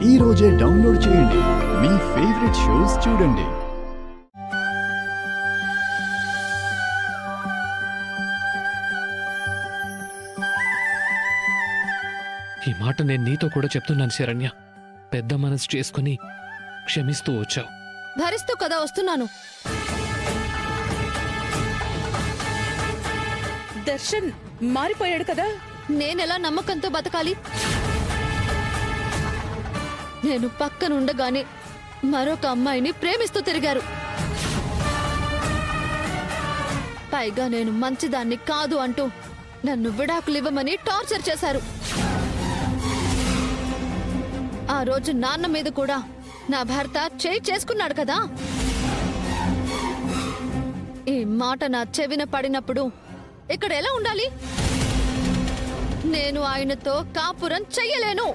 ఈ రోజే డౌన్లోడ్ చేయండి, మీ ఫేవరెట్ షోస్ చూడండి. ఈ మాట నేను నీతో కూడా చెప్తున్నాను శరణ్య. పెద్ద మనసు చేసుకుని క్షమిస్తూ వచ్చావు. భరిస్తూ కదా వస్తున్నాను. దర్శన్ మారిపోయాడు కదా. నేనెలా నమ్మకంతో బతకాలి? నేను పక్కనుండగానే మరొక అమ్మాయిని ప్రేమిస్తూ తిరిగారు. పైగా నేను మంచిదాన్ని కాదు అంటూ నన్ను విడాకులివ్వమని టార్చర్ చేశారు. ఆ రోజు నాన్న మీద కూడా నా భర్త చేయి చేసుకున్నాడు కదా. ఈ మాట నా చెవిన పడినప్పుడు ఇక్కడ ఎలా ఉండాలి? నేను ఆయనతో కాపురం చెయ్యలేను.